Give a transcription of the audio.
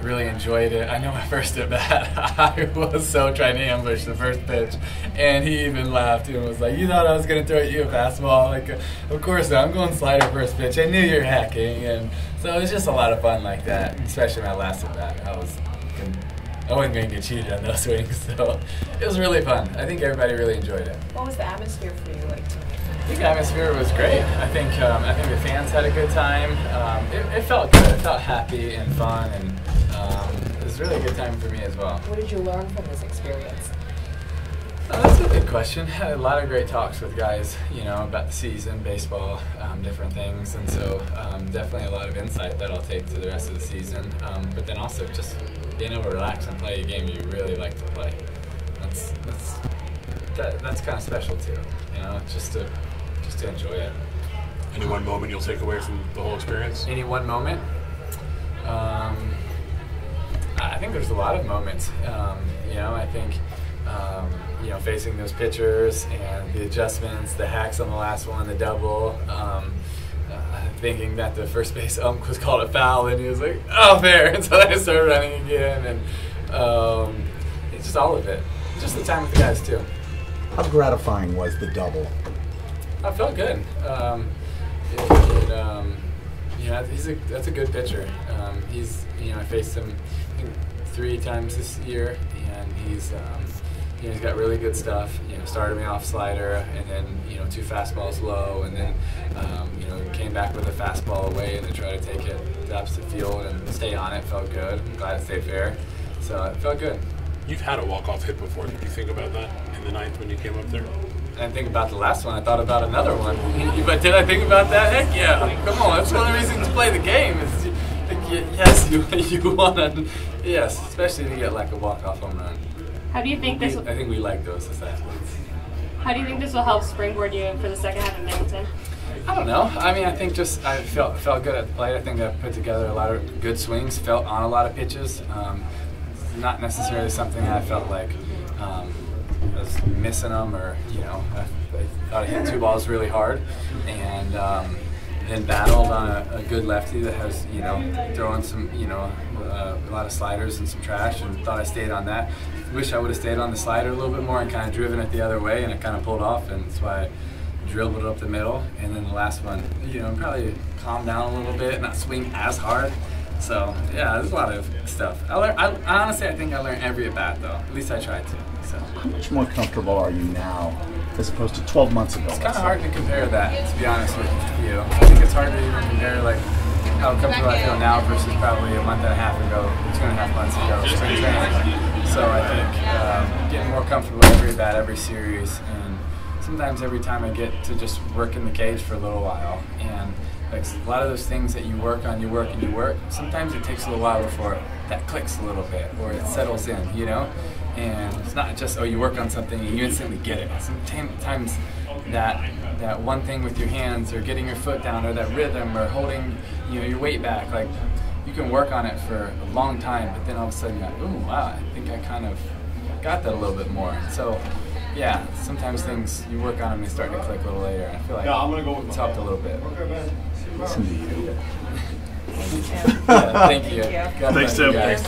really enjoyed it. I know my first at bat, I was so trying to ambush the first pitch, and he even laughed and was like, "You thought I was going to throw at you a fastball?" Like, of course not. I'm going slider first pitch. I knew you were hacking, and so it was just a lot of fun like that, especially my last at bat. I wasn't going to get cheated on those swings, so it was really fun. I think everybody really enjoyed it. What was the atmosphere for you like tonight? I think the atmosphere was great. I think the fans had a good time. It felt good. It felt happy and fun, and it was really a good time for me as well. What did you learn from this experience? That's a good question. Had a lot of great talks with guys, about the season, baseball, different things, and so definitely a lot of insight that I'll take to the rest of the season. But then also just being able to relax and play a game you really like to play. That's kind of special too. Just to enjoy it. Any one moment you'll take away from the whole experience? Any one moment? I think there's a lot of moments. I think facing those pitchers and the adjustments, the hacks on the last one, the double. Thinking that the first base ump was called a foul, and he was like, "Oh, fair," and so I started running again, and it's just all of it. Just the time with the guys too. How gratifying was the double? I felt good. That's a good pitcher. I faced him I think 3 times this year, and he's got really good stuff. Started me off slider, and then 2 fastballs low, and then came back with a fastball away and then tried to take it to the opposite field and stay on it. Felt good. I'm glad it stayed fair. So it felt good. You've had a walk-off hit before. Did you think about that in the 9th when you came up there? I didn't think about the last one. I thought about another one. But did I think about that? Heck yeah. Come on. That's one of the reasons to play the game. Yes, you want to. Yes, especially to get like a walk-off home run. How do you think this? I think we like those as athletes. How do you think this will help springboard you for the second half of Middleton? I don't know. I mean, I think just I felt good at the plate. I think I put together a lot of good swings. Felt on a lot of pitches. Not necessarily something I felt like I was missing them, or I thought I hit 2 balls really hard, and then battled on a good lefty that has throwing some a lot of sliders and some trash, and thought I stayed on that. Wish I would have stayed on the slider a little bit more and kind of driven it the other way, and it kind of pulled off, and that's why I drilled it up the middle. And then the last one, probably calm down a little bit, not swing as hard. So yeah, there's a lot of stuff. I honestly, I think I learned every at bat though. At least I tried to. So how much more comfortable are you now as opposed to 12 months ago? It's kind of hard to compare that, to be honest with you. I think it's hard to even compare like how comfortable I feel now versus probably a month and a half ago, 2.5 months ago, spring training. So I think getting more comfortable every at bat, every series, and sometimes every time I get to just work in the cage for a little while. And like a lot of those things that you work on, you work and you work, sometimes it takes a little while before that clicks a little bit or it settles in, And it's not just, you work on something and you instantly get it. Sometimes that one thing with your hands, or getting your foot down, or that rhythm, or holding your weight back, like you can work on it for a long time, but then all of a sudden you're like, ooh, wow, I think I kind of got that a little bit more. And so yeah, sometimes things, you work on them and they start to click a little later. And I feel like it's helped a little bit. Listen to you. Yeah, thank you. Thank you. God Thanks, bless you Tim. guys.